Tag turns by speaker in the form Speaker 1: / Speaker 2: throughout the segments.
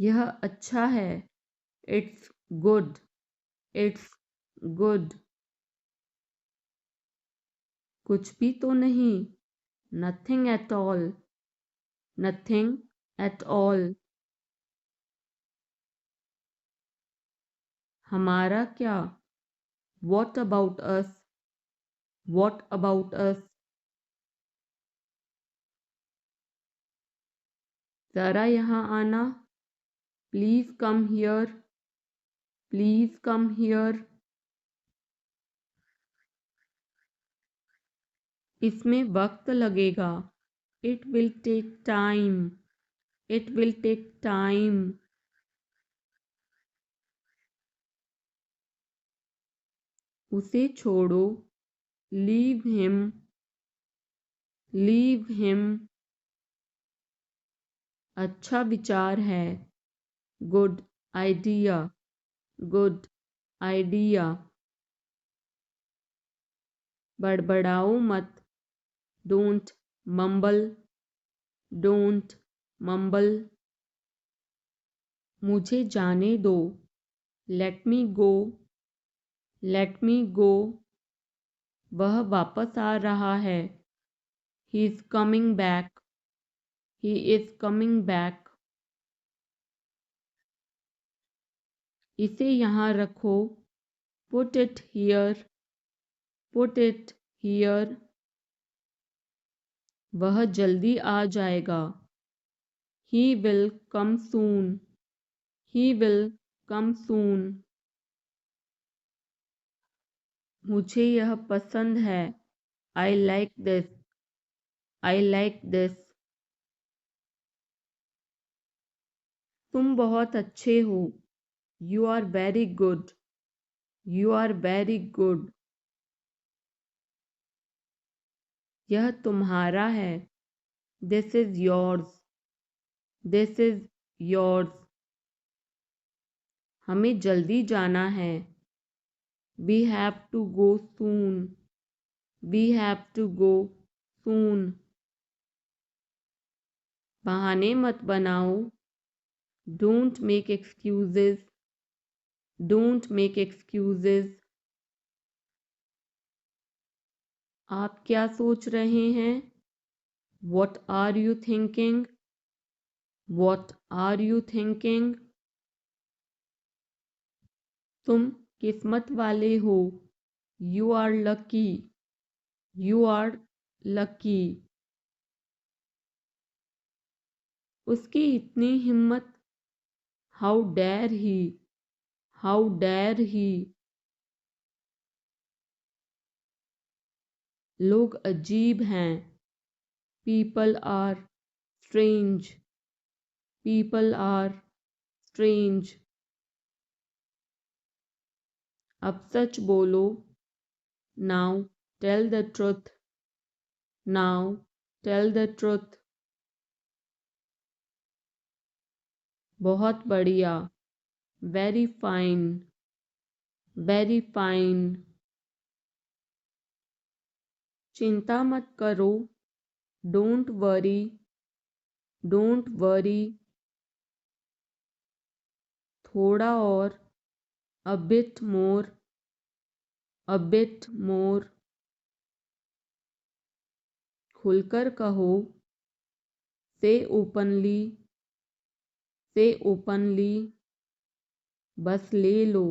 Speaker 1: यह अच्छा है। It's good. It's good. कुछ भी तो नहीं। Nothing at all. Nothing at all. हमारा क्या? What about us? What about us? ज़रा यहाँ आना। Please come here. Please come here. इसमें वक्त लगेगा। It will take time. It will take time. उसे छोड़ो। Leave him. Leave him. अच्छा विचार है। Good idea. Good idea. बड़बड़ाओ मत। Don't mumble. Don't mumble. मुझे जाने दो। लेट मी गो। Late me go. वह वापस आ रहा है। He is coming back. He is coming back. इसे यहाँ रखो। Put it here. Put it here. वह जल्दी आ जाएगा। He will come soon. He will come soon. मुझे यह पसंद है। I like this. I like this. तुम बहुत अच्छे हो। You are very good. You are very good. यह तुम्हारा है। This is yours. This is yours. हमें जल्दी जाना है। We have to go soon. We have to go soon. बहाने मत बनाओ। Don't make excuses. Don't make excuses. आप क्या सोच रहे हैं? What are you thinking? What are you thinking? तुम किस्मत वाले हो। You are lucky. You are lucky. उसकी इतनी हिम्मत। How dare he. How dare he. लोग अजीब हैं। People are strange. People are strange. अब सच बोलो। Now tell the truth. Now tell the truth. बहुत बढ़िया। Very fine. Very fine. चिंता मत करो। Don't worry. Don't worry. थोड़ा और। A bit more. A bit more. खुलकर कहो। Say openly. Say openly. बस ले लो।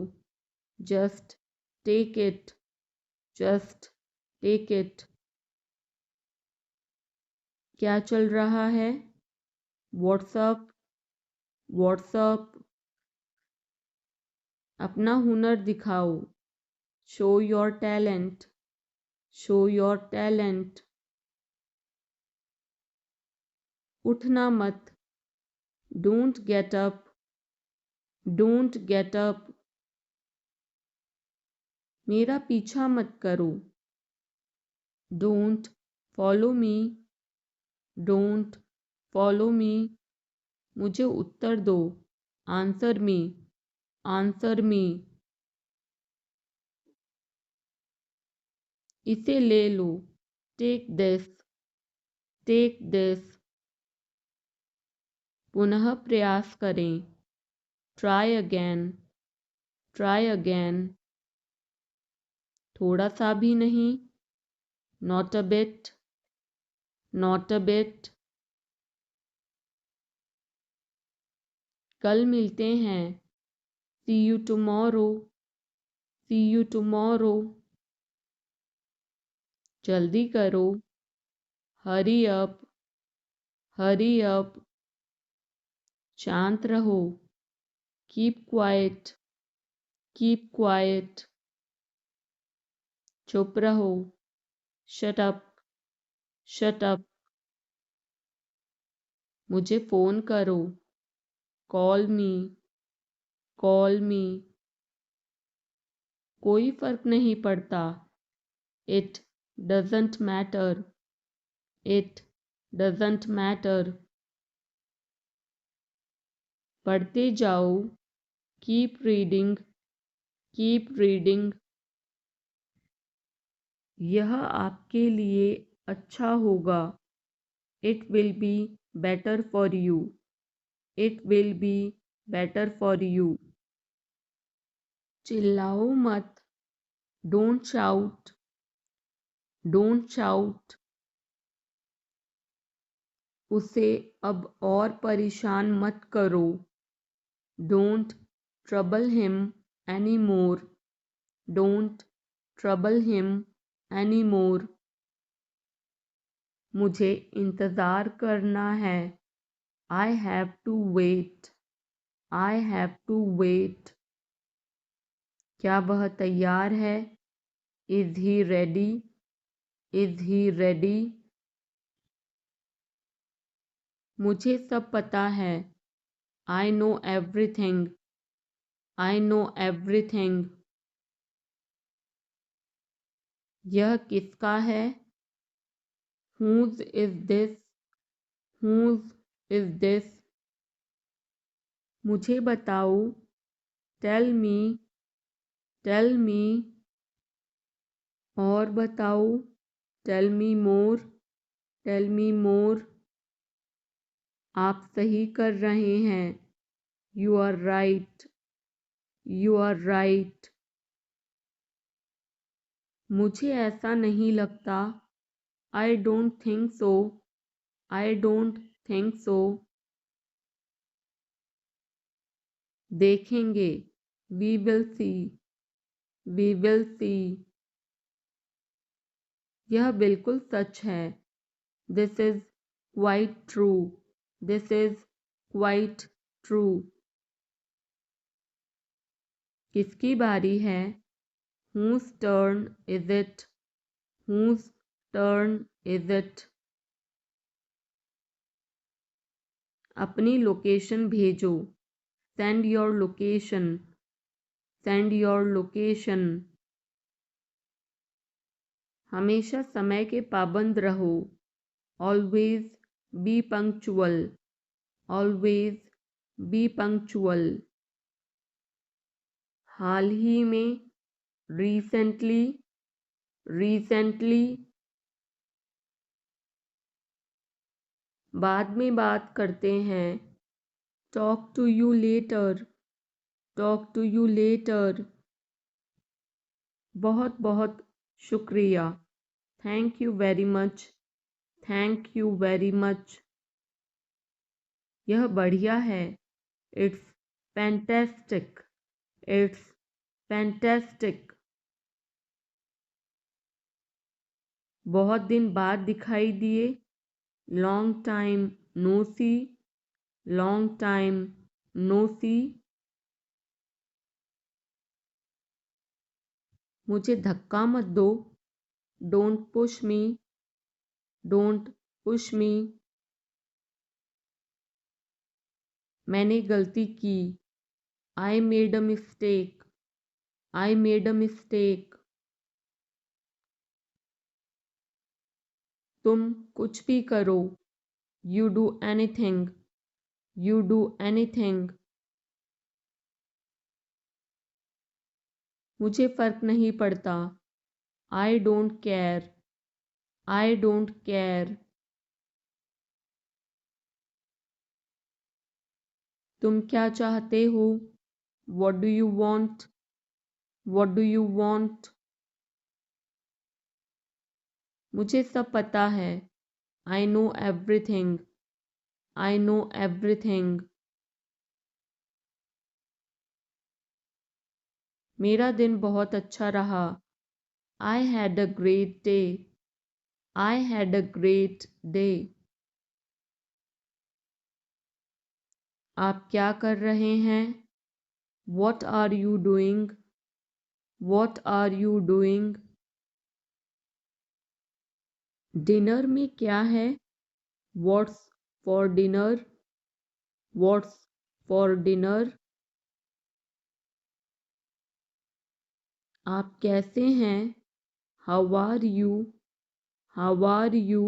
Speaker 1: Just take it. Just take it. क्या चल रहा है? व्हाट्सअप। व्हाट्सअप। अपना हुनर दिखाओ। Show your talent. Show your talent. उठना मत। Don't get up. Don't get up. मेरा पीछा मत करो। Don't follow me. Don't follow me. मुझे उत्तर दो। Answer me. Answer me. इसे ले लो। Take this. Take this. पुनः प्रयास करें। Try again, try again. थोड़ा सा भी नहीं, not a bit, not a bit. कल मिलते हैं, see you tomorrow, see you tomorrow. जल्दी करो, हरी अप, हरी अप। शांत रहो, कीप क्वाइट, कीप क्वाइट। चुप रहो, शट अप, शट अप। मुझे फ़ोन करो, कॉल मी, कॉल मी। कोई फ़र्क नहीं पड़ता, it doesn't matter, it doesn't matter. पढ़ते जाओ, कीप रीडिंग, कीप रीडिंग। यह आपके लिए अच्छा होगा, it will be better for you, it will be better for you. चिल्लाओ मत, डोंट शाउट, डोंट शाउट। उसे अब और परेशान मत करो, don't trouble him any more, don't trouble him any more. मुझे इंतज़ार करना है, I have to wait, I have to wait. क्या वह तैयार है, is he ready, is he ready. मुझे सब पता है, I know everything, I know everything. यह किसका है, whose is this, whose is this। मुझे बताओ, टेल मी, टेल मी। और बताओ, टेल मी मोर, टेल मी मोर। आप सही कर रहे हैं, you are right, you are right. मुझे ऐसा नहीं लगता, I don't think so, I don't think so. देखेंगे, we will see, we will see. यह बिल्कुल सच है, this is quite true, this is quite true. किसकी बारी है, whose turn is it, whose turn is it। अपनी लोकेशन भेजो, send your location, send your location. हमेशा समय के पाबंद रहो, always be punctual, always be punctual. हाल ही में, रिसेंटली, रिसेंटली। बाद में बात करते हैं, talk to you later, talk to you later. बहुत बहुत शुक्रिया, thank you very much, thank you very much. यह बढ़िया है, इट्स फैंटेस्टिक, इट्स फैंटेस्टिक। बहुत दिन बाद दिखाई दिए, लॉन्ग टाइम नो सी, लॉन्ग टाइम नो सी। मुझे धक्का मत दो, don't push me, don't push मी। मैंने गलती की, I made a mistake, I made a mistake. तुम कुछ भी करो, you do anything, you do anything. मुझे फ़र्क नहीं पड़ता, I don't care, I don't care. तुम क्या चाहते हो? What do you want? What do you want? मुझे सब पता है। I know everything. I know everything. मेरा दिन बहुत अच्छा रहा। I had a great day. I had a great day. आप क्या कर रहे हैं? What are you doing? What are you doing? Dinner में क्या है? What's for dinner? What's for dinner? आप कैसे हैं? How are you? How are you?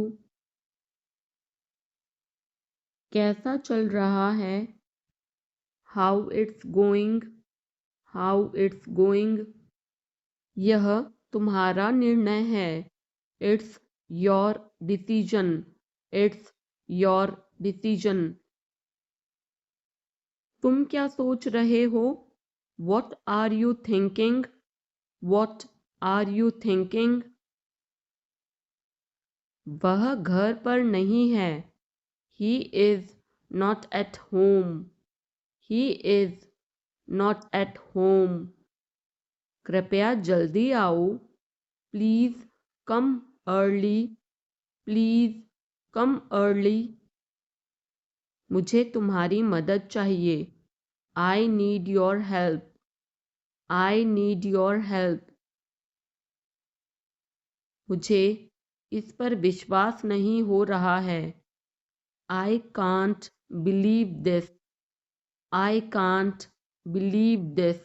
Speaker 1: कैसा चल रहा है? How it's going? How it's going? यह तुम्हारा निर्णय है। It's your decision. It's your decision. तुम क्या सोच रहे हो? What are you thinking? What are you thinking? वह घर पर नहीं है। He is not at home. He is not at home. कृपया जल्दी आओ। Please come early. Please come early. मुझे तुम्हारी मदद चाहिए। I need your help. I need your help. मुझे इस पर विश्वास नहीं हो रहा है। I can't believe this. I can't believe this.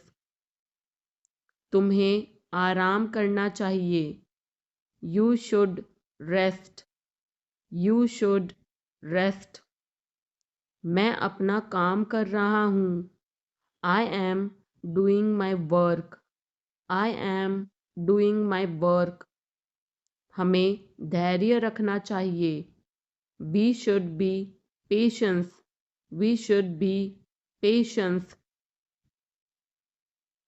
Speaker 1: तुम्हें आराम करना चाहिए। You should rest. You should rest. मैं अपना काम कर रहा हूँ। I am doing my work. I am doing my work. हमें धैर्य रखना चाहिए। We should be patient. We should be patient.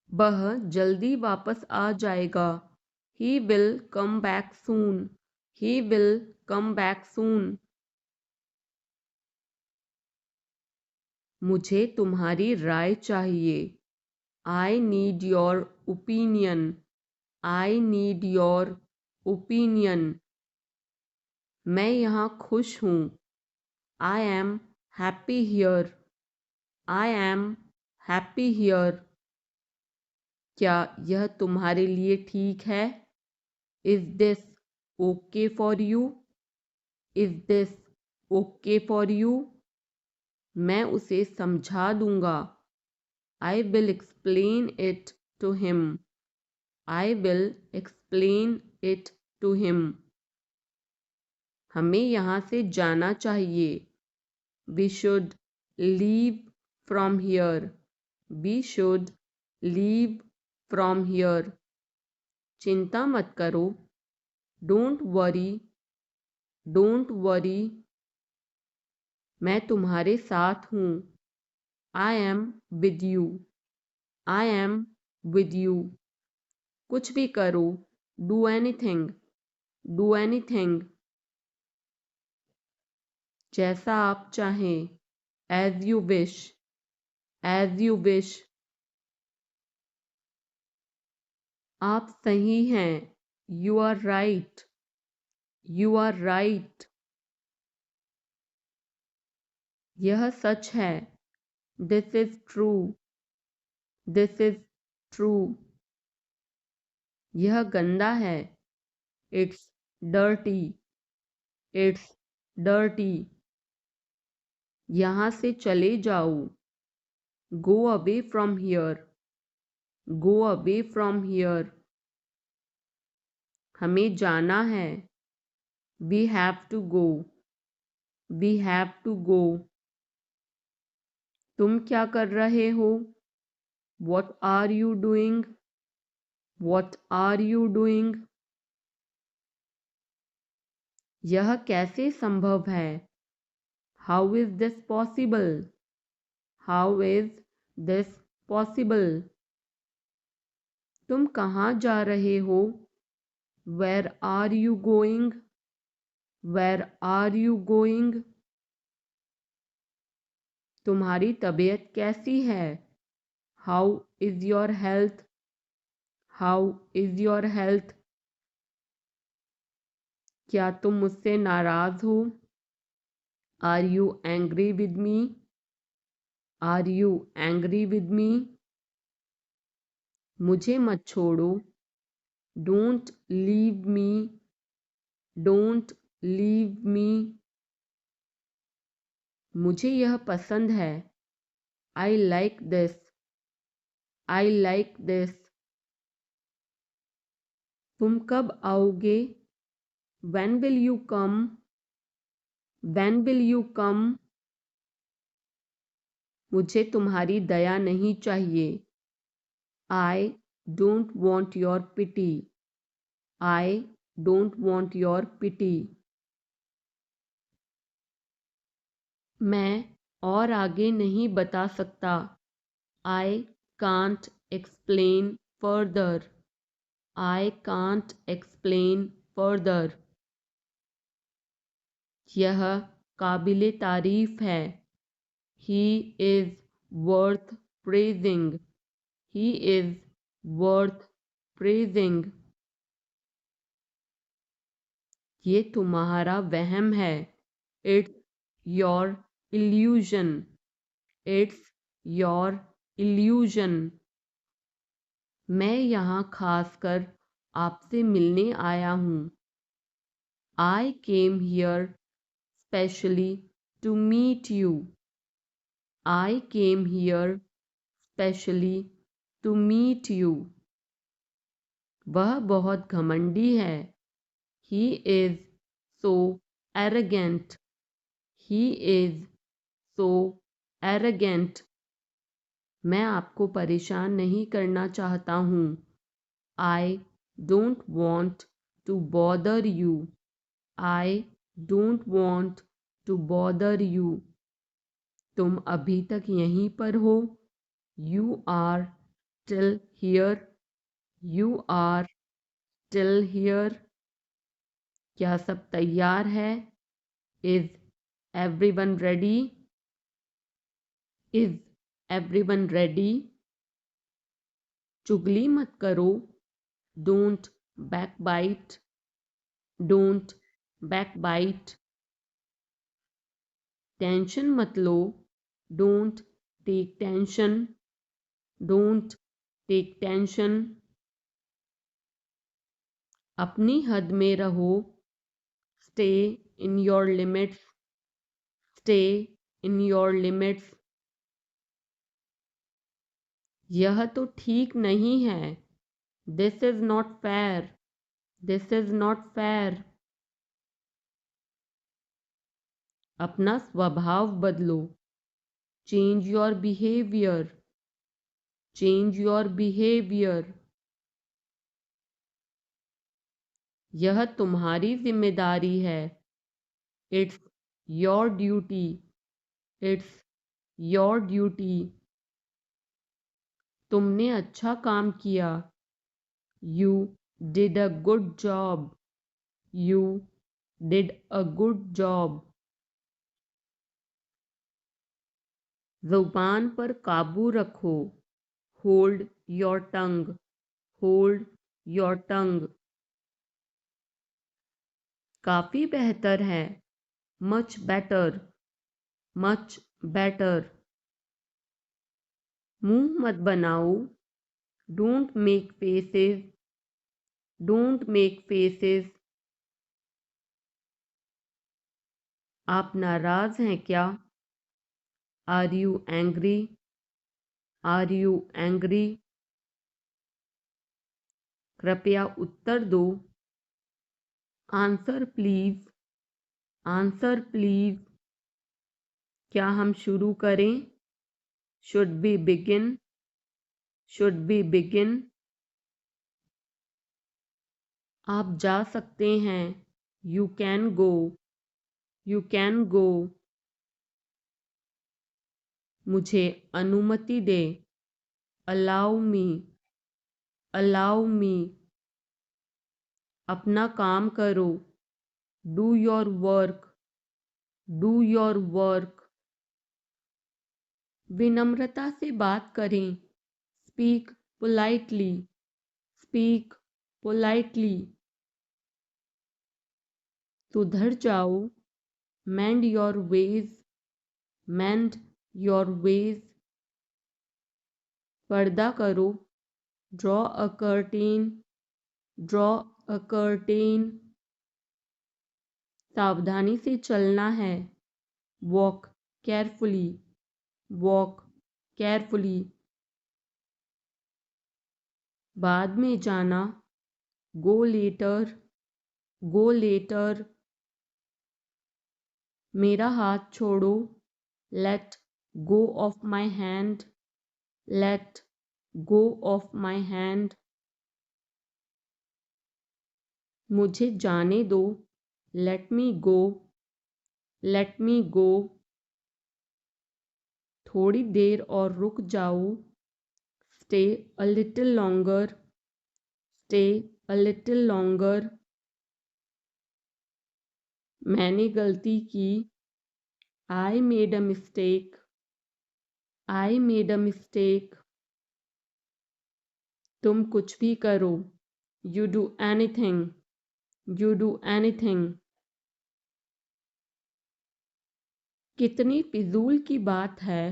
Speaker 1: वह जल्दी वापस आ जाएगा। He will come back soon. He will come back soon. मुझे तुम्हारी राय चाहिए। I need your opinion. I need your opinion. मैं यहाँ खुश हूँ। I am happy here. I am happy here. क्या यह तुम्हारे लिए ठीक है? Is this okay for you? Is this okay for you? मैं उसे समझा दूँगा। I will explain it to him. I will explain it to him. हमें यहाँ से जाना चाहिए। We should leave from here. We should leave from here. चिंता मत करो। Don't worry. Don't worry. मैं तुम्हारे साथ हूँ। I am with you. I am with you. कुछ भी करो। Do anything. Do anything. जैसा आप चाहें। As you wish. As you wish. आप सही हैं। You are right. You are right. यह सच है। This is true. This is true. यह गंदा है। It's dirty. It's dirty. यहाँ से चले जाओ। Go away from here. Go away from here. हमें जाना है। We have to go. We have to go. तुम क्या कर रहे हो? What are you doing? What are you doing? यह कैसे संभव है? How is this possible? How is this possible? तुम कहाँ जा रहे हो? Where are you going? Where are you going? तुम्हारी तबीयत कैसी है? How is your health? How is your health? क्या तुम मुझसे नाराज हो? Are you angry with me? Are you angry with me? मुझे मत छोड़ो। Don't leave me. Don't leave me. मुझे यह पसंद है। I like this. I like this. तुम कब आओगे? When will you come? When will you come? मुझे तुम्हारी दया नहीं चाहिए। I don't want your pity. I don't want your pity. मैं और आगे नहीं बता सकता। I can't explain further. I can't explain further. यह काबिले तारीफ है। He is worth praising. He is worth praising. ये तुम्हारा वहम है। It's your illusion. It's your illusion. मैं यहाँ खासकर आपसे मिलने आया हूँ। I came here specially to meet you. I came here specially to meet you. वह बहुत घमंडी है। He is so arrogant. He is so arrogant. मैं आपको परेशान नहीं करना चाहता हूँ। I don't want to bother you. I don't want to bother you. तुम अभी तक यहीं पर हो? You are still here. You are still here. क्या सब तैयार है? Is everyone ready? Is everyone ready? चुगली मत करो। Don't backbite. Don't backbite. Tension मत लो। Don't take tension. Don't take tension. अपनी हद में रहो। Stay in your limits. Stay in your limits. यह तो ठीक नहीं है। This is not fair. This is not fair. अपना स्वभाव बदलो। Change your behaviour. Change your behaviour. यह तुम्हारी जिम्मेदारी है। It's your duty. It's your duty. तुमने अच्छा काम किया। You did a good job. You did a good job. ज़ुबान पर काबू रखो। Hold your tongue. Hold your tongue. काफ़ी बेहतर है। Much better. Much better. मुंह मत बनाओ। Don't make faces. Don't make faces. आप नाराज़ हैं क्या? Are you angry? Are you angry? कृपया उत्तर दो। Answer please. Answer please. क्या हम शुरू करें? Should we begin? Should we begin? आप जा सकते हैं। You can go. You can go. मुझे अनुमति दे। Allow me, allow me. अपना काम करो। Do your work, do your work. विनम्रता से बात करें। Speak politely, speak politely. सुधर जाओ। मेंड your ways, mend your ways. पर्दा करो। Draw a curtain, draw a curtain. सावधानी से चलना है। Walk carefully, walk carefully. बाद में जाना। गो लेटर, गो लेटर। मेरा हाथ छोड़ो। Let go of my hand, let go of my hand. मुझे जाने दो। लेट मी गो, लेट मी गो। थोड़ी देर और रुक जाओ। Stay a little longer, stay a little longer. मैंने गलती की। I made a mistake, I made a mistake. तुम कुछ भी करो। You do anything, you do anything. कितनी फिजूल की बात है।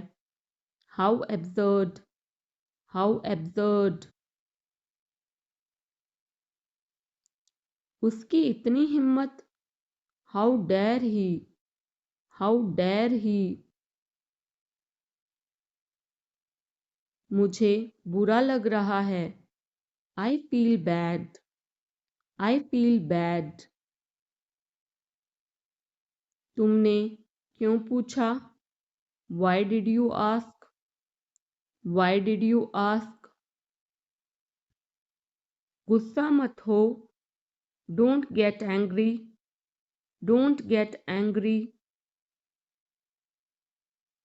Speaker 1: How absurd, how absurd. उसकी इतनी हिम्मत। How dare he, how dare he. मुझे बुरा लग रहा है। I feel bad, I feel bad. तुमने क्यों पूछा। Why did you ask, why did you ask. गुस्सा मत हो। Don't get angry, don't get angry.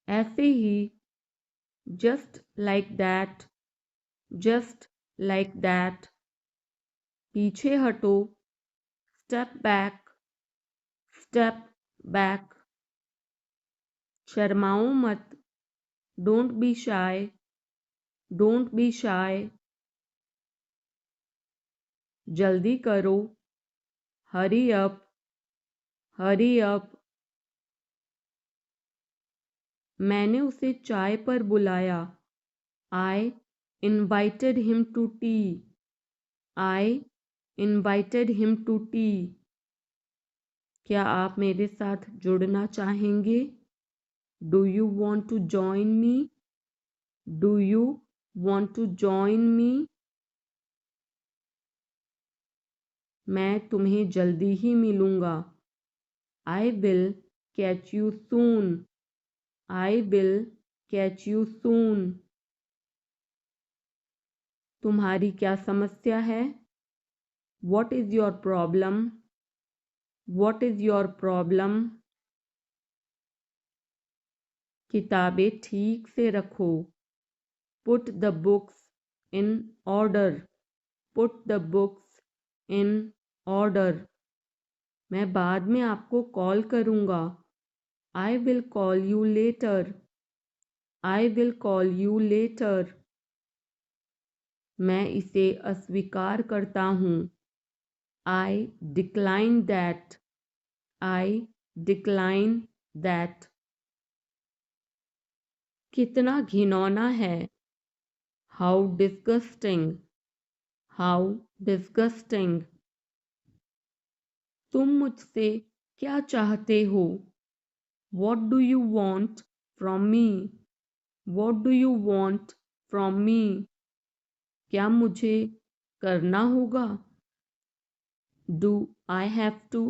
Speaker 1: ऐसे ही। Just like that, just like that. पीछे हटो। Step back, step back. शर्माओ मत। Don't be shy, don't be shy. जल्दी करो। Hurry up, hurry up. मैंने उसे चाय पर बुलाया। I invited him to tea, I invited him to tea. क्या आप मेरे साथ जुड़ना चाहेंगे। Do you want to join me, do you want to join me. मैं तुम्हें जल्दी ही मिलूँगा। I will catch you soon, I will catch you soon. तुम्हारी क्या समस्या है। What is your problem, what is your problem. किताबें ठीक से रखो। Put the books in order, put the books in order. मैं बाद में आपको कॉल करूँगा। I will call you later, I will call you later. मैं इसे अस्वीकार करता हूँ। I decline that, I decline that. कितना घिनौना है। How disgusting, how disgusting. तुम मुझसे क्या चाहते हो। What do you want from me, what do you want from me. क्या मुझे करना होगा। Do I have to,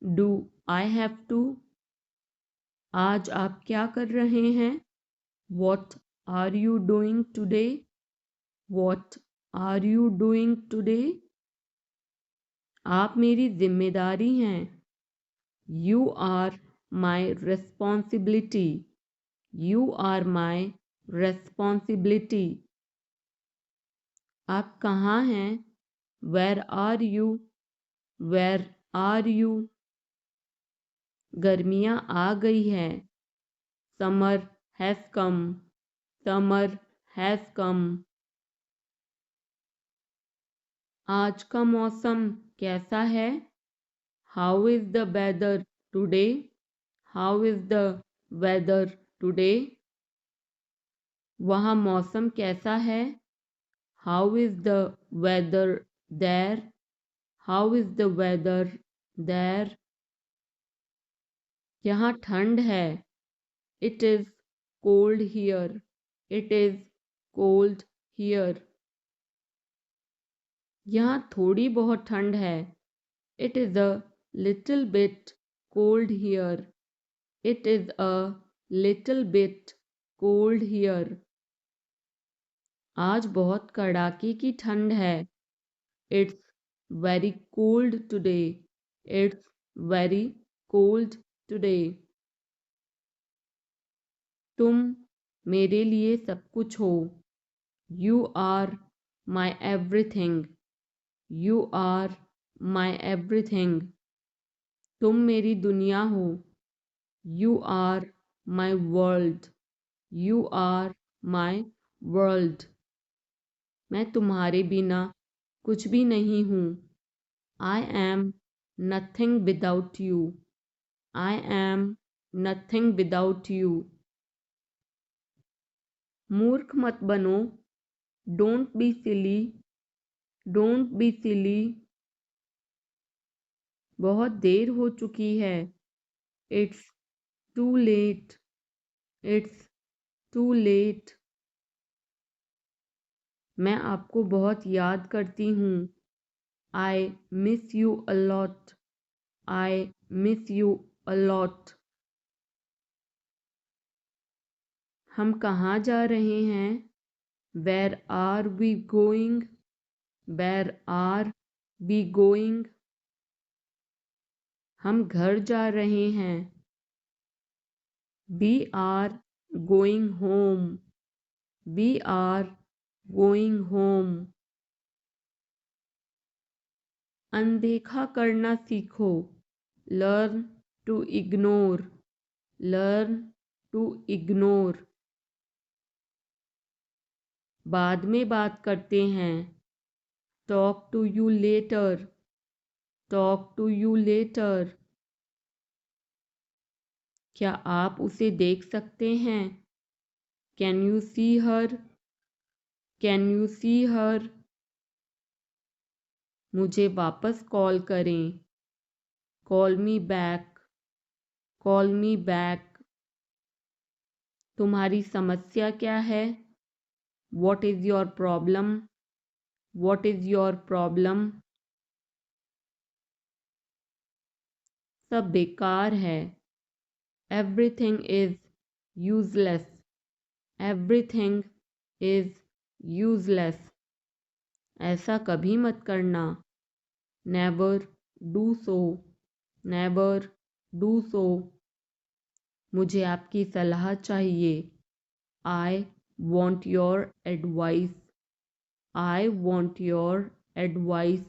Speaker 1: do I have to. आज आप क्या कर रहे हैं। What are you doing today, what are you doing today. आप मेरी जिम्मेदारी हैं। You are my responsibility, You are my responsibility. आप कहाँ हैं? Where are you? Where are you? गर्मियाँ आ गई हैं. Summer has come. Summer has come. आज का मौसम कैसा है? How is the weather today? How is the weather today? वहाँ मौसम कैसा है? How is the weather there? How is the weather there? यहाँ ठंड है. It is cold here. It is cold here. यहाँ थोड़ी बहुत ठंड है. It is a little bit cold here. It is a little bit cold here. आज बहुत कड़ाके की ठंड है. It's very cold today. It's very cold today. तुम मेरे लिए सब कुछ हो. You are my everything. You are my everything. तुम मेरी दुनिया हो. You are my world. You are my world. मैं तुम्हारे बिना कुछ भी नहीं हूँ. I am nothing without you. I am nothing without you. मूर्ख मत बनो. Don't be silly. Don't be silly. बहुत देर हो चुकी है. It's too late. It's too late. मैं आपको बहुत याद करती हूँ. I miss you a lot. I miss you a lot. हम कहाँ जा रहे हैं? Where are we going? Where are we going? हम घर जा रहे हैं. We are going home. We are going home. अनदेखा करना सीखो. Learn to ignore. Learn to ignore. बाद में बात करते हैं. Talk to you later. Talk to you later. क्या आप उसे देख सकते हैं? Can you see her? Can you see her? मुझे वापस कॉल करें. Call me back. Call me back. तुम्हारी समस्या क्या है? What is your problem? What is your problem? सब बेकार है. Everything is useless. Everything is useless. ऐसा कभी मत करना. Never do so. Never do so. मुझे आपकी सलाह चाहिए. I want your advice. I want your advice.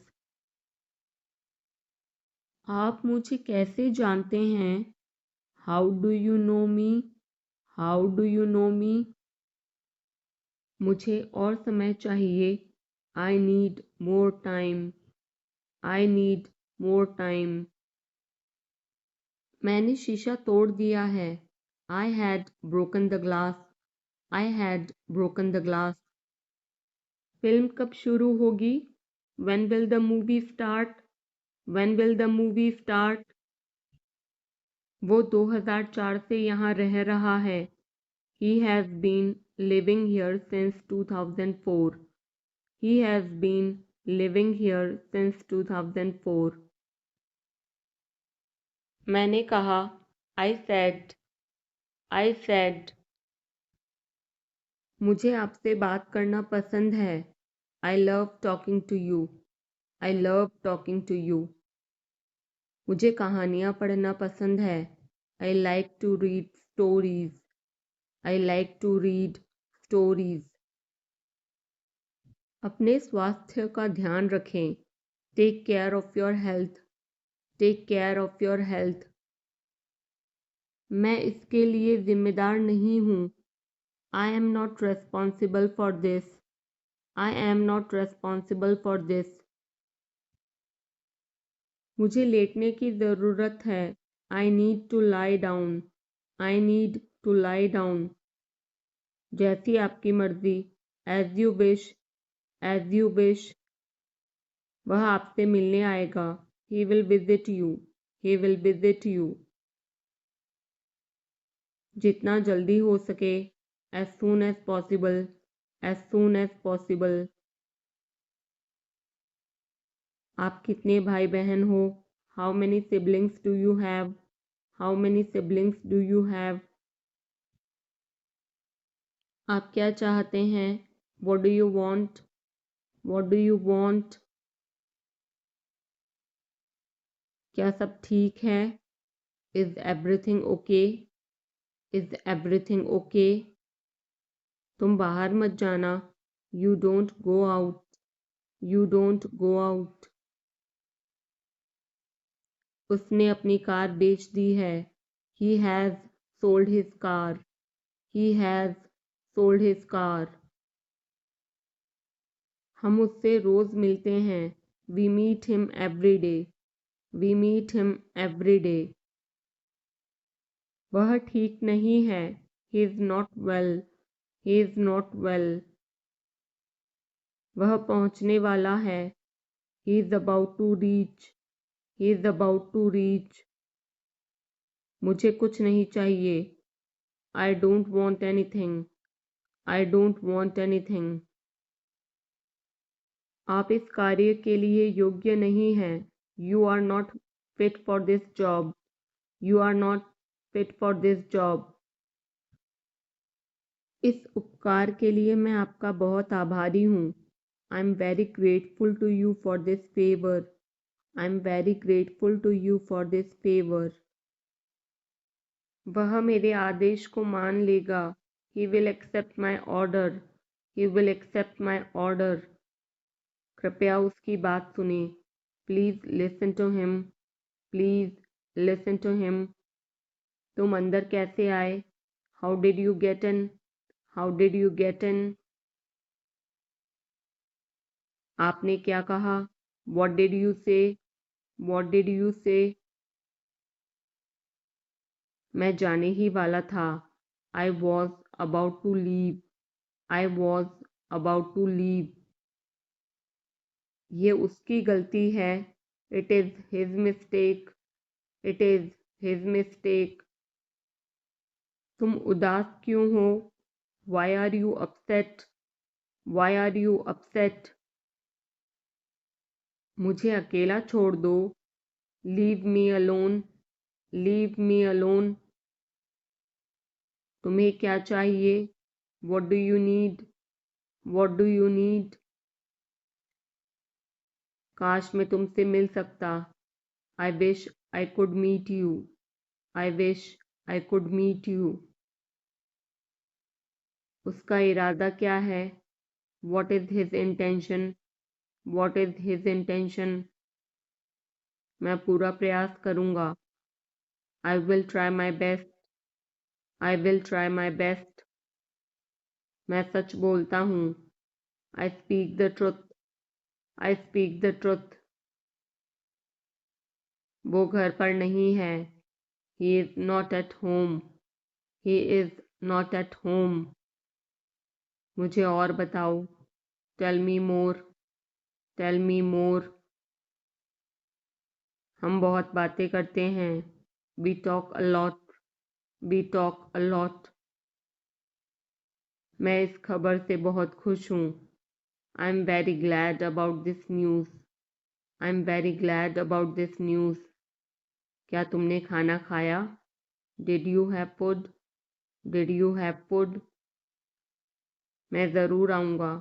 Speaker 1: आप मुझे कैसे जानते हैं? How do you know me? How do you know me? मुझे और समय चाहिए. I need more time. I need more time. मैंने शीशा तोड़ दिया है. I had broken the glass. I had broken the glass. Film कब शुरू होगी? When will the movie start? When will the movie start? वो 2004 से यहाँ रह रहा है. He has been living here since 2004. He has been living here since 2004. मैंने कहा. I said. I said. मुझे आपसे बात करना पसंद है. I love talking to you. I love talking to you. मुझे कहानियाँ पढ़ना पसंद है. I like to read stories. I like to read stories. अपने स्वास्थ्य का ध्यान रखें. Take care of your health. Take care of your health. मैं इसके लिए जिम्मेदार नहीं हूँ. I am not responsible for this. I am not responsible for this. मुझे लेटने की ज़रूरत है. I need to lie down. I need to lie down. जैसी आपकी मर्जी. As you wish. As you wish. वह आपसे मिलने आएगा. He will visit you. He will visit you. जितना जल्दी हो सके. As soon as possible. As soon as possible. आप कितने भाई बहन हो? How many siblings do you have? How many siblings do you have? आप क्या चाहते हैं? What do you want? What do you want? क्या सब ठीक है? Is everything okay? Is everything okay? तुम बाहर मत जाना. You don't go out. You don't go out. उसने अपनी कार बेच दी है. He has sold his car. He has sold his car. हम उससे रोज मिलते हैं. We meet him every day. We meet him every day. वह ठीक नहीं है. He is not well. He is not well. वह पहुंचने वाला है. He is about to reach. He is about to reach. मुझे कुछ नहीं चाहिए. I don't want anything. I don't want anything. आप इस कार्य के लिए योग्य नहीं हैं. You are not fit for this job. You are not fit for this job. इस उपकार के लिए मैं आपका बहुत आभारी हूँ. I'm very grateful to you for this favor. I'm very grateful to you for this favor. वह मेरे आदेश को मान लेगा. He will accept my order. He will accept my order. कृपया उसकी बात सुने. Please listen to him. Please listen to him. तुम अंदर कैसे आए? How did you get in? How did you get in? आपने क्या कहा? What did you say? What did you say? मैं जाने ही वाला था. I was about to leave. I was about to leave. ये उसकी गलती है. It is his mistake. It is his mistake. तुम उदास क्यों हो? Why are you upset? Why are you upset? मुझे अकेला छोड़ दो. Leave me alone. Leave me alone. तुम्हें क्या चाहिए? What do you need? What do you need? काश मैं तुमसे मिल सकता. I wish I could meet you. I wish I could meet you. उसका इरादा क्या है? What is his intention? What is his intention? मैं पूरा प्रयास करूँगा. I will try my best. I will try my best. मैं सच बोलता हूँ. I speak the truth. I speak the truth. वो घर पर नहीं है. He is not at home. He is not at home. मुझे और बताओ. Tell me more. Tell me more. हम बहुत बातें करते हैं. We talk a lot. We talk a lot. मैं इस खबर से बहुत खुश हूँ. I'm very glad about this news. I'm very glad about this news. क्या तुमने खाना खाया? Did you have food? Did you have food? मैं ज़रूर आऊँगा.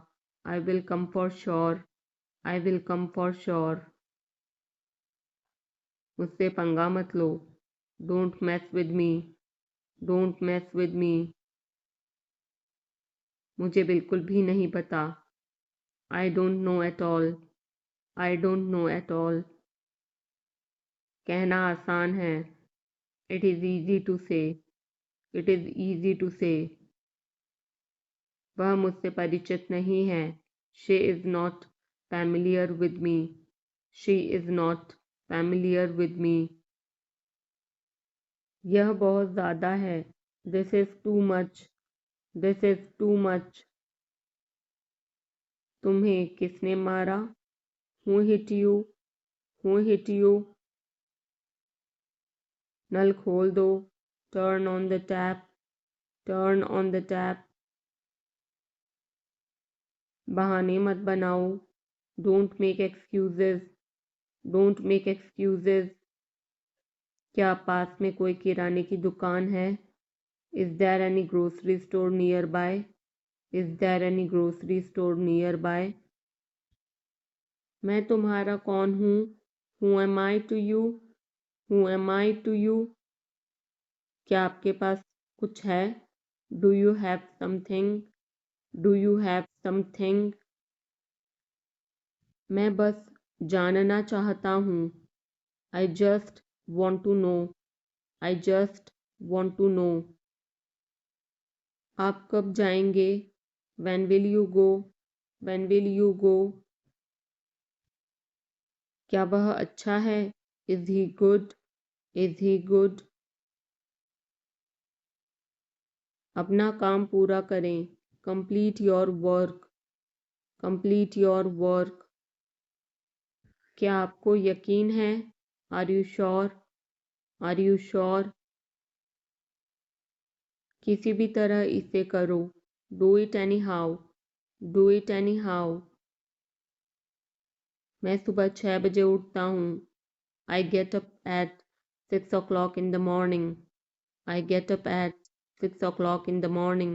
Speaker 1: I will come for sure. I will come for sure. मुझसे पंगा मत लो. Don't mess with me. Don't mess with me. मुझे बिल्कुल भी नहीं पता। I don't know at all. I don't know at all. कहना आसान है। It is easy to say. It is easy to say. वह मुझसे परिचित नहीं है। She is not familiar with me. She is not familiar with me. यह बहुत ज़्यादा है। This is too much. This is too much. तुम्हें किसने मारा? Who hit you? Who hit you? नल खोल दो। Turn on the tap. Turn on the tap. बहाने मत बनाओ। Don't make excuses. Don't make excuses. क्या पास में कोई किराने की दुकान है? Is there any grocery store nearby? Is there any grocery store nearby? मैं तुम्हारा कौन हूँ? Who am I to you? Who am I to you? क्या आपके पास कुछ है? Do you have something? Do you have something? मैं बस जानना चाहता हूँ। आई just want to know. I just want to know. आप कब जाएंगे? When will you go? When will you go? क्या वह अच्छा है? Is he good? Is he good? अपना काम पूरा करें। Complete your work. Complete your work. क्या आपको यकीन है? Are you sure? Are you sure? किसी भी तरह इसे करो। Do it anyhow. Do it anyhow. मैं सुबह 6 बजे उठता हूँ। I get up at 6 o'clock in the morning. I get up at 6 o'clock in the morning.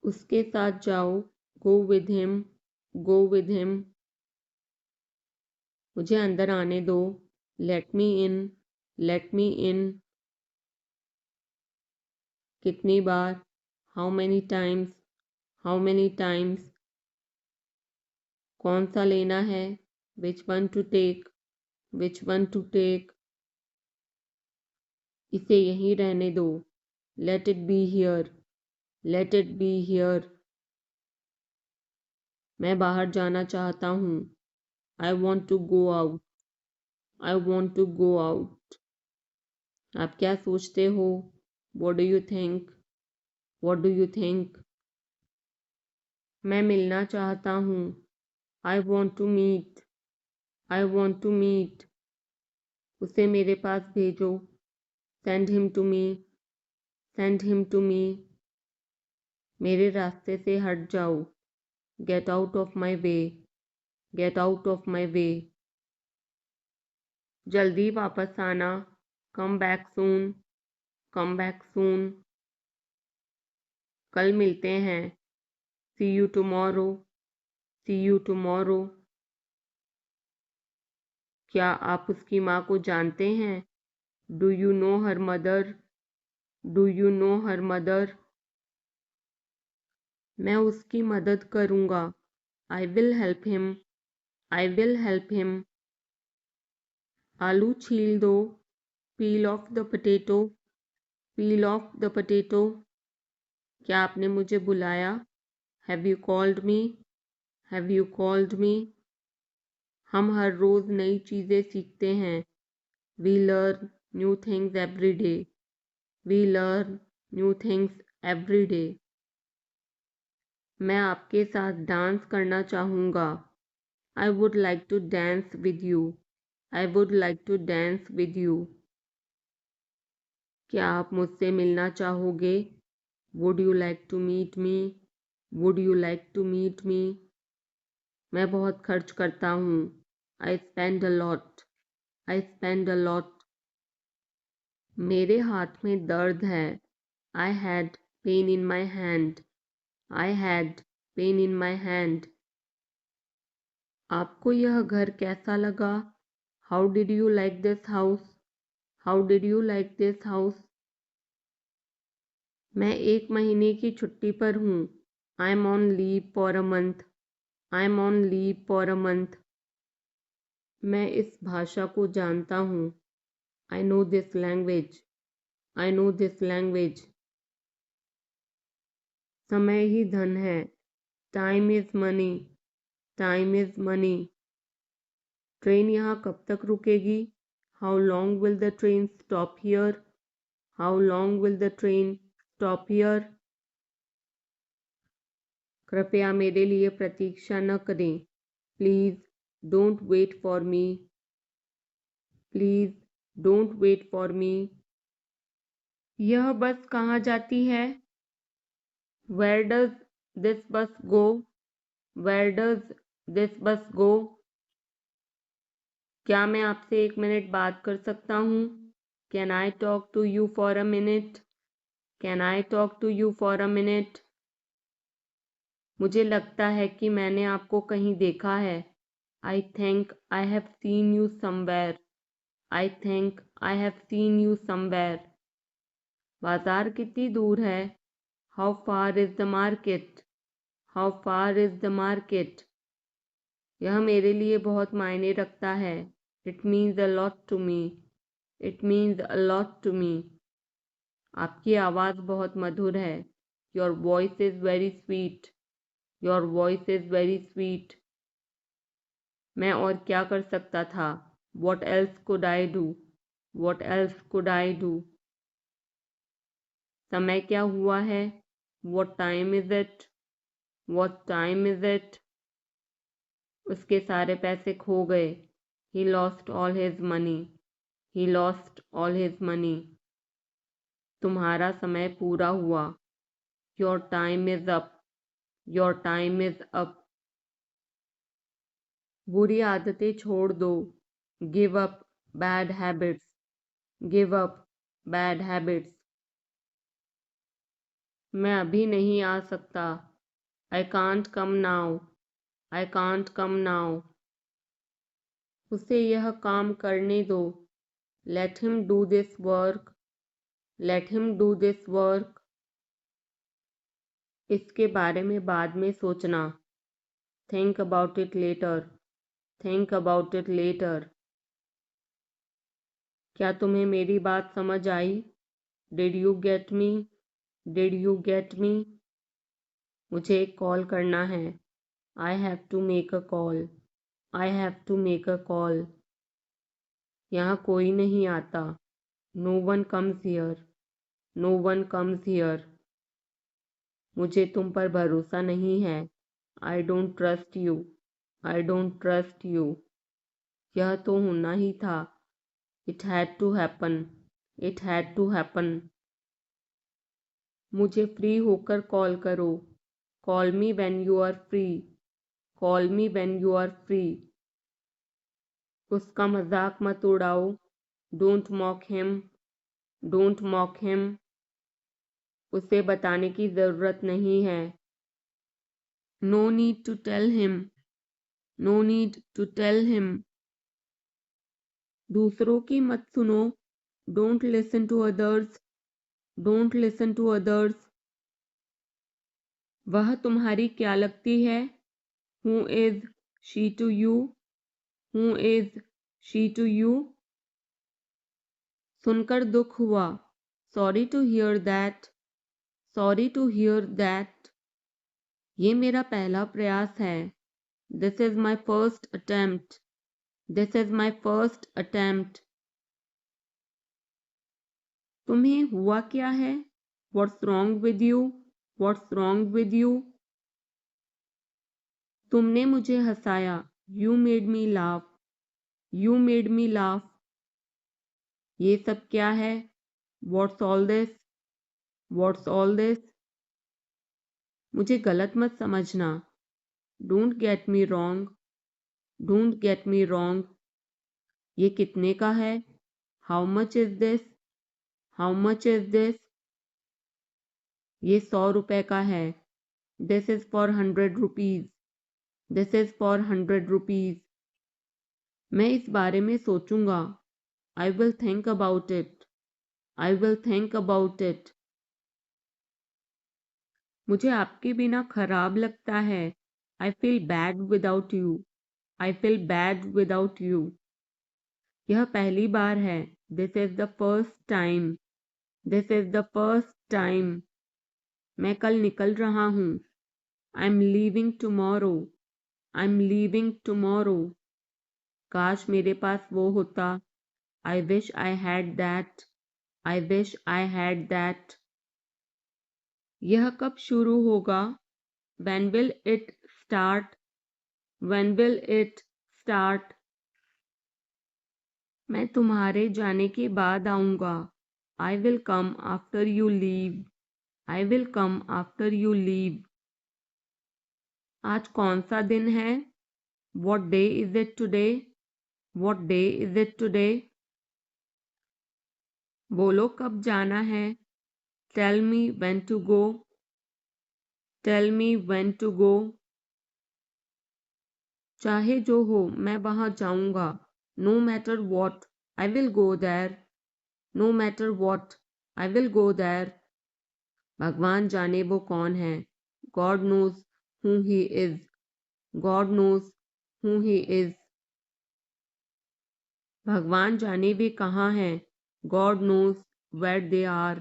Speaker 1: उसके साथ जाओ। Go with him. Go with him. मुझे अंदर आने दो। Let me in. Let me in. कितनी बार? How many times? How many times? कौन सा लेना है? Which one to take? Which one to take? इसे यहीं रहने दो। Let it be here. Let it be here. मैं बाहर जाना चाहता हूँ। I want to go out. I want to go out. आप क्या सोचते हो? What do you think? What do you think? मैं मिलना चाहता हूँ। I want to meet. I want to meet. उसे मेरे पास भेजो। Send him to me. Send him to me. मेरे रास्ते से हट जाओ। Get out of my way. Get out of my way. जल्दी वापस आना। Come back soon. Come back soon. कल मिलते हैं। See you tomorrow. See you tomorrow. क्या आप उसकी माँ को जानते हैं? Do you know her mother? Do you know her mother? मैं उसकी मदद करूँगा। I will help him. I will help him. आलू छील दो। Peel off the potato. Peel off the potato. क्या आपने मुझे बुलाया? Have you called me? Have you called me? हम हर रोज़ नई चीज़ें सीखते हैं। We learn new things every day. We learn new things every day. मैं आपके साथ डांस करना चाहूँगा। I would like to dance with you. I would like to dance with you. क्या आप मुझसे मिलना चाहोगे? Would you like to meet me? Would you like to meet me? मैं बहुत खर्च करता हूँ। I spend a lot. I spend a lot. मेरे हाथ में दर्द है। I had pain in my hand. I had pain in my hand. आपको यह घर कैसा लगा? How did you like this house? How did you like this house? मैं 1 महीने की छुट्टी पर हूँ। I am on leave for a month. I am on leave for a month. मैं इस भाषा को जानता हूँ। I know this language. I know this language. समय ही धन है। Time is money. Time is money. Train यहाँ कब तक रुकेगी? How long will the train stop here? How long will the train stop here? कृपया मेरे लिए प्रतीक्षा न करें। Please don't wait for me. Please don't wait for me. यह बस कहाँ जाती है? वेयर डज दिस बस गो? वेयर डज दिस बस गो? क्या मैं आपसे 1 मिनट बात कर सकता हूँ? Can I talk to you for a minute? Can I talk to you for a minute? मुझे लगता है कि मैंने आपको कहीं देखा है। I think I have seen you somewhere. I think I have seen you somewhere. बाजार कितनी दूर है? How far is the market? How far is the market? यह मेरे लिए बहुत मायने रखता है। It means a lot to me. It means a lot to me. आपकी आवाज़ बहुत मधुर है। Your voice is very sweet. Your voice is very sweet. मैं और क्या कर सकता था? What else could I do? What else could I do? समय क्या हुआ है? What time is it? What time is it? उसके सारे पैसे खो गए। He lost all his money. He lost all his money. तुम्हारा समय पूरा हुआ। Your time is up. Your time is up. बुरी आदतें छोड़ दो। Give up bad habits. Give up bad habits. मैं अभी नहीं आ सकता। I can't come now. I can't come now. उसे यह काम करने दो। Let him do this work. Let him do this work. इसके बारे में बाद में सोचना। Think about it later. Think about it later. क्या तुम्हें मेरी बात समझ आई? Did you get me? Did you get me? मुझे एक कॉल करना है। I have to make a call. I have to make a call. यहाँ कोई नहीं आता। No one comes here. No one comes here. मुझे तुम पर भरोसा नहीं है। I don't trust you. I don't trust you. यह तो होना ही था। It had to happen. It had to happen. मुझे फ्री होकर कॉल करो। Call me when you are free. Call me when you are free. उसका मजाक मत उड़ाओ। Don't mock him. Don't mock him. उसे बताने की ज़रूरत नहीं है। No need to tell him. No need to tell him. दूसरों की मत सुनो। Don't listen to others. Don't listen to others. वह तुम्हारी क्या लगती है? Who is she to you? Who is she to you? सुनकर दुख हुआ। Sorry to hear that. Sorry to hear that. ये मेरा पहला प्रयास है। This is my first attempt. This is my first attempt. तुम्हें हुआ क्या है? What's wrong with you? What's wrong with you? तुमने मुझे हंसाया। You made me laugh. You made me laugh. ये सब क्या है? What's all this? What's all this? मुझे गलत मत समझना। Don't get me wrong. Don't get me wrong. ये कितने का है? How much is this? How much is this? ये 100 रुपए का है। This is for 100 rupees. This is for 100 rupees. मैं इस बारे में सोचूंगा। I will think about it. I will think about it. मुझे आपके बिना खराब लगता है। I feel bad without you. I feel bad without you. यह पहली बार है। This is the first time. This is the first time. मैं कल निकल रहा हूँ। I am leaving tomorrow. I am leaving tomorrow. काश मेरे पास वो होता। I wish I had that. I wish I had that. यह कब शुरू होगा? When will it start? When will it start? मैं तुम्हारे जाने के बाद आऊँगा। I will come after you leave. I will come after you leave. आज कौन सा दिन है? What day is it today? What day is it today? बोलो कब जाना है? Tell me when to go. Tell me when to go. चाहे जो हो मैं वहाँ जाऊँगा। No matter what, I will go there. No matter what, I will go there. भगवान जाने वो कौन है। God knows who he is. God knows who he is. भगवान जाने वे कहाँ हैं। God knows where they are.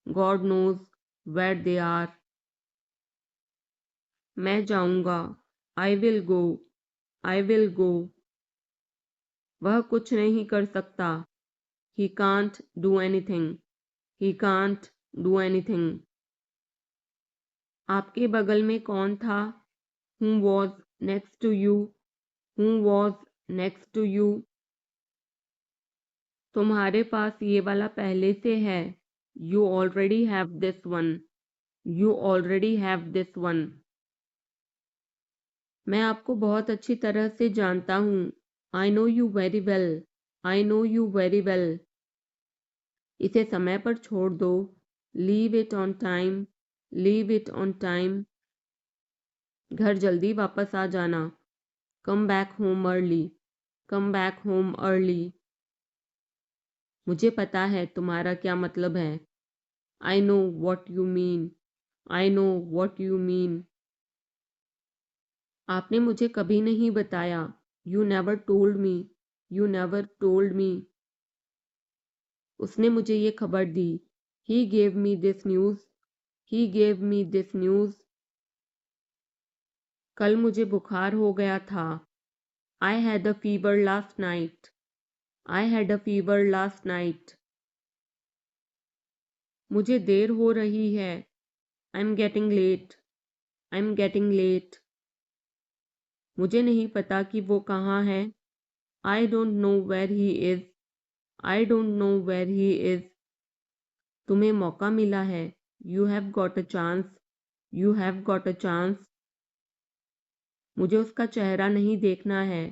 Speaker 1: God knows where they are. मैं जाऊँगा। I will go. I will go. वह कुछ नहीं कर सकता। He can't do anything. He can't do anything. आपके बगल में कौन था? Who was next to you? Who was next to you? तुम्हारे पास ये वाला पहले से है। You already have this one. You already have this one. मैं आपको बहुत अच्छी तरह से जानता हूँ। I know you very well. I know you very well. इसे समय पर छोड़ दो। Leave it on time. Leave it on time. घर जल्दी वापस आ जाना। Come back home early. Come back home early. मुझे पता है तुम्हारा क्या मतलब है। I know what you mean. I know what you mean. आपने मुझे कभी नहीं बताया। You never told me. You never told me. उसने मुझे ये खबर दी। He gave me this news. He gave me this news. कल मुझे बुखार हो गया था। I had a fever last night. I had a fever last night. मुझे देर हो रही है। I'm getting late. I'm getting late. मुझे नहीं पता कि वो कहाँ है। I don't know where he is. I don't know where he is. तुम्हें मौका मिला है। You have got a chance. You have got a chance. मुझे उसका चेहरा नहीं देखना है।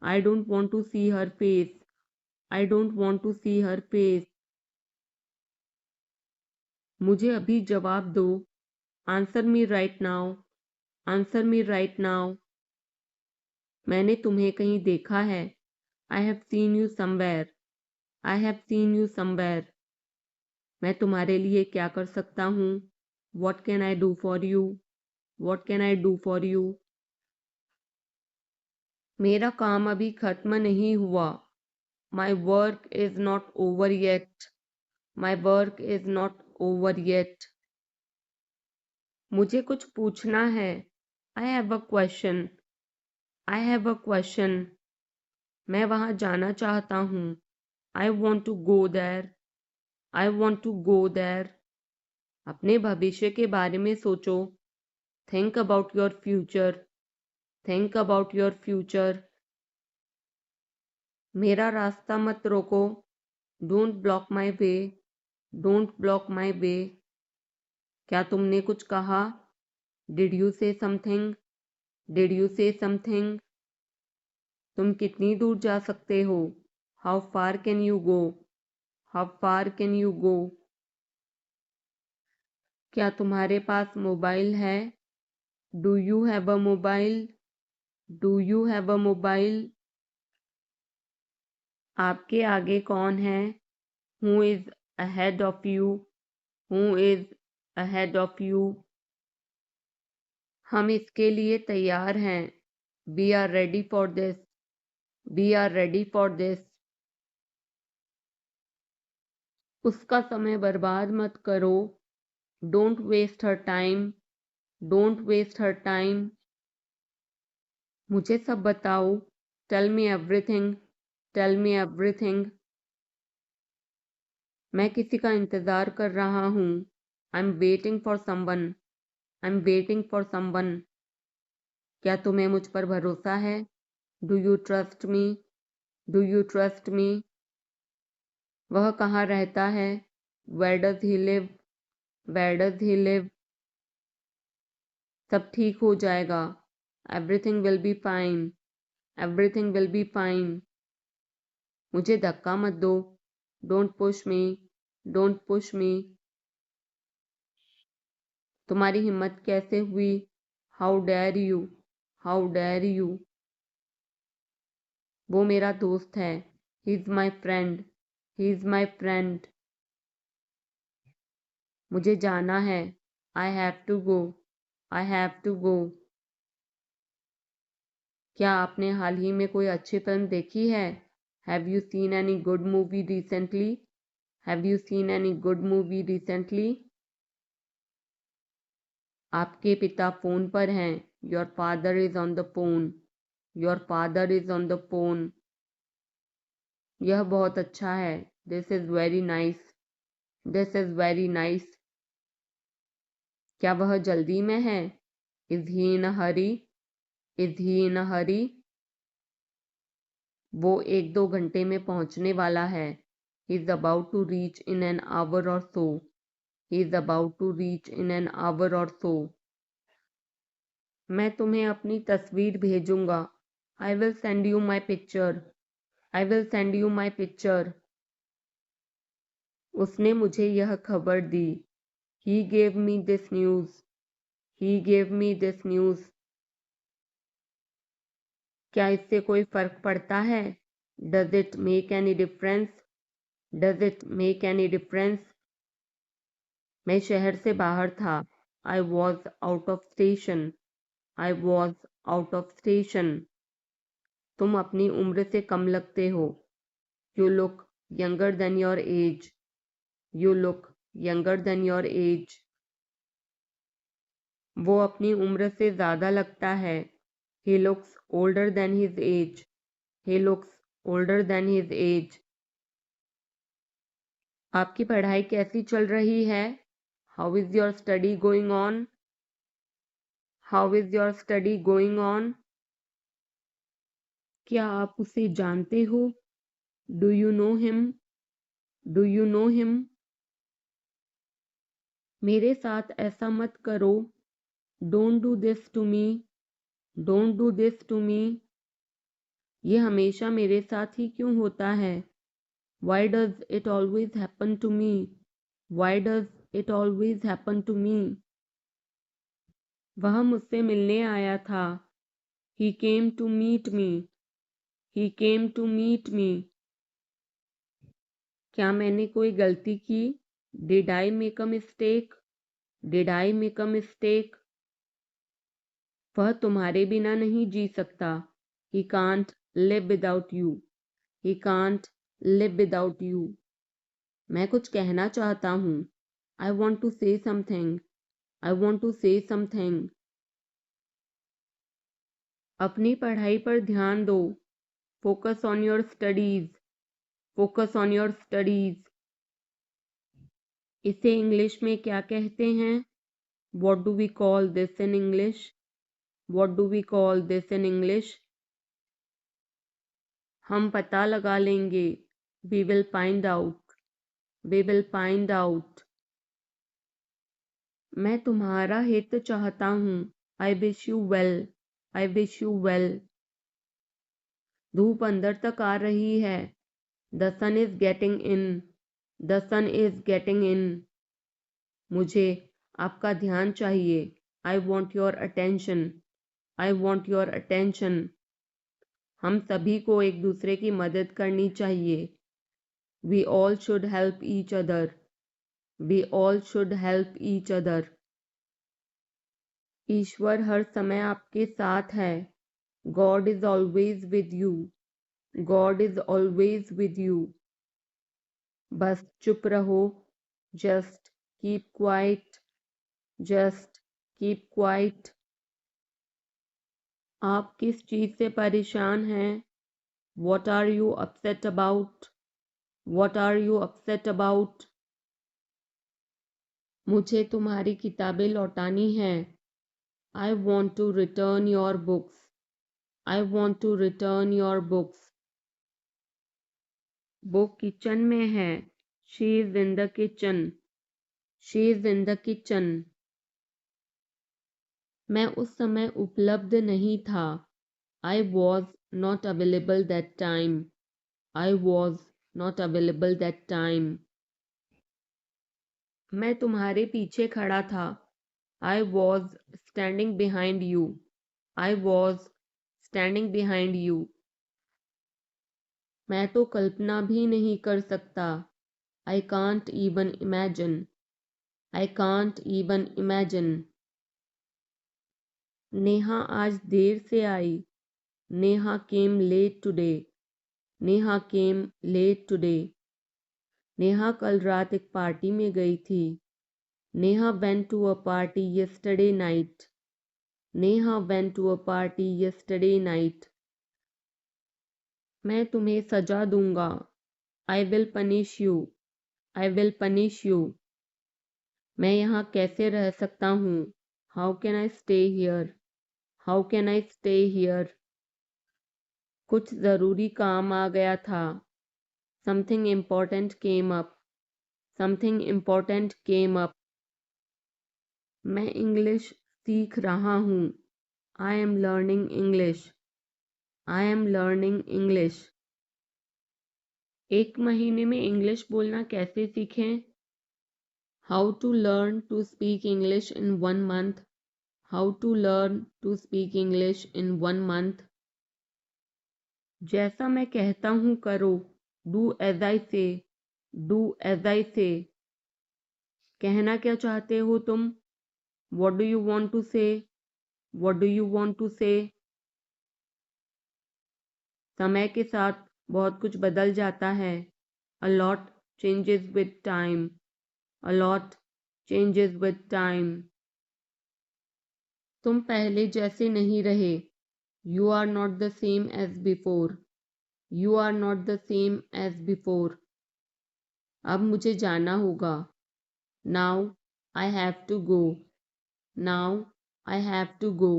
Speaker 1: I don't want to see her face. I don't want to see her face. मुझे अभी जवाब दो। Answer me right now. Answer me right now. मैंने तुम्हें कहीं देखा है। I have seen you somewhere. I have seen you somewhere. मैं तुम्हारे लिए क्या कर सकता हूँ? What can I do for you? What can I do for you? मेरा काम अभी खत्म नहीं हुआ। My work is not over yet. My work is not over yet. मुझे कुछ पूछना है। I have a question. I have a question. मैं वहाँ जाना चाहता हूँ। I want to go there. I want to go there. अपने भविष्य के बारे में सोचो। Think about your future. Think about your future. मेरा रास्ता मत रोको। Don't block my way. Don't block my way. क्या तुमने कुछ कहा? Did you say something? Did you say something? तुम कितनी दूर जा सकते हो? How far can you go? How far can you go? क्या तुम्हारे पास मोबाइल है? Do you have a mobile? Do you have a mobile? आपके आगे कौन है? Who is ahead of you? Who is ahead of you? हम इसके लिए तैयार हैं। We are ready for this. We are ready for this. उसका समय बर्बाद मत करो। Don't waste her time. Don't waste her time. मुझे सब बताओ। Tell me everything. Tell me everything. मैं किसी का इंतज़ार कर रहा हूँ। I am waiting for someone. I am waiting for someone. क्या तुम्हें मुझ पर भरोसा है? Do you trust me? Do you trust me? वह कहाँ रहता है? Where does he live? Where does he live? सब ठीक हो जाएगा। Everything will be fine. Everything will be fine. मुझे धक्का मत दो। Don't push me. Don't push me. तुम्हारी हिम्मत कैसे हुई? How dare you? How dare you? वो मेरा दोस्त है। He is my friend. He is my friend. मुझे जाना है। I have to go. I have to go. क्या आपने हाल ही में कोई अच्छी फिल्म देखी है? Have you seen any good movie recently? Have you seen any good movie recently? आपके पिता फ़ोन पर हैं। Your father is on the phone. Your father is on the phone. यह बहुत अच्छा है। This is very nice. This is very nice. क्या वह जल्दी में है? Is he in a hurry? Is he in a hurry? वो 1-2 घंटे में पहुंचने वाला है। He is about to reach in an hour or so. He is about to reach in an hour or so. मैं तुम्हें अपनी तस्वीर भेजूंगा। I will send you my picture. I will send you my picture. उसने मुझे यह खबर दी। He gave me this news. He gave me this news. क्या इससे कोई फ़र्क पड़ता है? Does it make any difference? Does it make any difference? मैं शहर से बाहर था। I was out of station. I was out of station. तुम अपनी उम्र से कम लगते हो। You look younger than your age. You look younger than your age. वो अपनी उम्र से ज़्यादा लगता है। He looks older than his age. He looks older than his age. आपकी पढ़ाई कैसी चल रही है? How is your study going on? How is your study going on? क्या आप उसे जानते हो? Do you know him? Do you know him? मेरे साथ ऐसा मत करो। Don't do this to me. Don't do this to me. ये हमेशा मेरे साथ ही क्यों होता है? Why does it always happen to me? Why does it always happen to me? वह मुझसे मिलने आया था। He came to meet me. He came to meet me. क्या मैंने कोई गलती की? Did I make a mistake? Did I make a mistake? वह तुम्हारे बिना नहीं जी सकता। He can't live without you. He can't live without you. मैं कुछ कहना चाहता हूँ। I want to say something. I want to say something. अपनी पढ़ाई पर ध्यान दो। Focus on your studies. Focus on your studies. इसे इंग्लिश में क्या कहते हैं? What do we call this in English? What do we call this in English? हम पता लगा लेंगे। We will find out. We will find out. मैं तुम्हारा हित चाहता हूँ। I wish you well. I wish you well. धूप अंदर तक आ रही है। The sun is getting in. The sun is getting in. मुझे आपका ध्यान चाहिए। I want your attention. I want your attention. हम सभी को एक दूसरे की मदद करनी चाहिए। We all should help each other. We all should help each other. ईश्वर हर समय आपके साथ है। God is always with you. God is always with you. बस चुप रहो। Just keep quiet. Just keep quiet. आप किस चीज़ से परेशान हैं? What are you upset about? What are you upset about? मुझे तुम्हारी किताबें लौटानी हैं। I want to return your books. I want to return your books. वो किचन में है। She is in the kitchen. She is in the kitchen. मैं उस समय उपलब्ध नहीं था। I was not available that time. I was not available that time. मैं तुम्हारे पीछे खड़ा था। I was standing behind you. I was standing behind you. मैं तो कल्पना भी नहीं कर सकता। I can't even imagine. I can't even imagine. Neha आज देर से आई। Neha came late today. Neha came late today. Neha कल रात एक पार्टी में गई थी। Neha went to a party yesterday night. Neha went to a party yesterday night. मैं तुम्हें सजा दूंगा। I will punish you. I will punish you. मैं यहाँ कैसे रह सकता हूँ? How can I stay here? How can I stay here? कुछ ज़रूरी काम आ गया था। Something important came up. Something important came up. मैं इंग्लिश सीख रहा हूँ। I am learning English. I am learning English. एक महीने में इंग्लिश बोलना कैसे सीखें? How to learn to speak English in 1 month. How to learn to speak English in 1 month. जैसा मैं कहता हूँ करो। Do as I say. Do as I say. कहना क्या चाहते हो तुम? What do you want to say? What do you want to say? समय के साथ बहुत कुछ बदल जाता है। A lot changes with time. A lot changes with time. तुम पहले जैसे नहीं रहे। You are not the same as before. You are not the same as before. अब मुझे जाना होगा। Now I have to go. Now I have to go.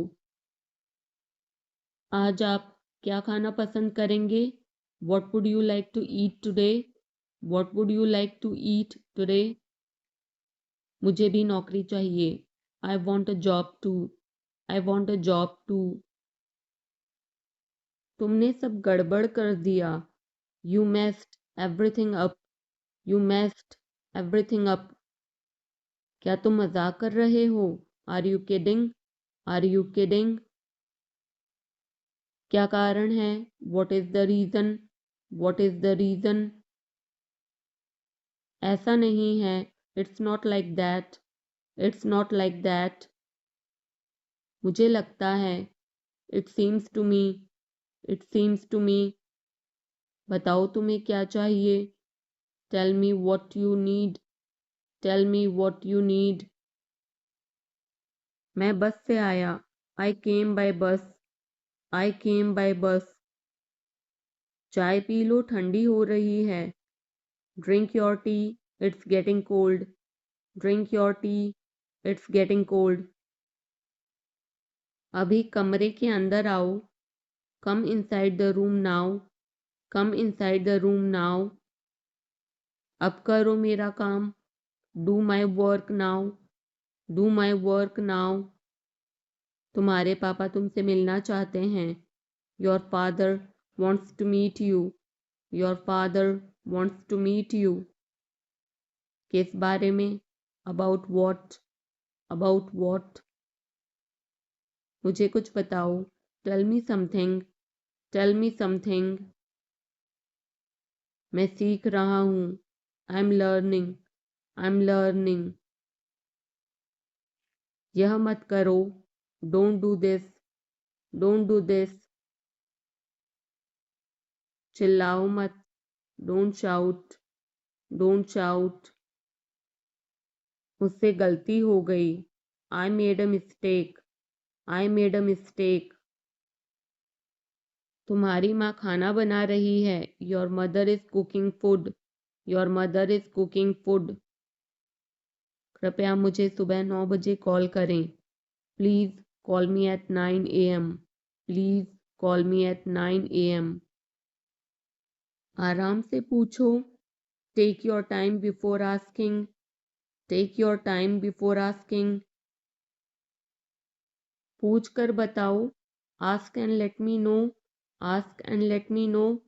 Speaker 1: आज आप क्या खाना पसंद करेंगे? What would you like to eat today? What would you like to eat today? मुझे भी नौकरी चाहिए। I want a job too. I want a job too. तुमने सब गड़बड़ कर दिया। You messed everything up. You messed everything up. क्या तुम मजाक कर रहे हो? Are you kidding? Are you kidding? क्या कारण है? What is the reason? What is the reason? ऐसा नहीं है। It's not like that. It's not like that. मुझे लगता है। It seems to me. It seems to me. बताओ तुम्हें क्या चाहिए? Tell me what you need. Tell me what you need. मैं बस से आया। I came by bus. I came by bus. चाय पी लो, ठंडी हो रही है। Drink your tea. It's getting cold. Drink your tea. It's getting cold. अभी कमरे के अंदर आओ। Come inside the room now. Come inside the room now. अब करो मेरा काम। Do my work now. Do my work now. तुम्हारे पापा तुमसे मिलना चाहते हैं। Your father wants to meet you. Your father wants to meet you. किस बारे में? About what? About what? मुझे कुछ बताओ। Tell me something. Tell me something. मैं सीख रहा हूँ। I'm learning. I'm learning. यह मत करो। Don't do this, don't do this. चिल्लाओ मत, डोंट शाउट, डोंट शाउट। मुझसे गलती हो गई, I made a mistake, I made a mistake. तुम्हारी माँ खाना बना रही है, your mother is cooking food, your mother is cooking food. कृपया मुझे सुबह 9 बजे कॉल करें, please call me at 9 AM, please call me at 9 AM। आराम से पूछो, take your time before asking, take your time before asking. पूछ कर बताओ, ask and let me know, ask and let me no.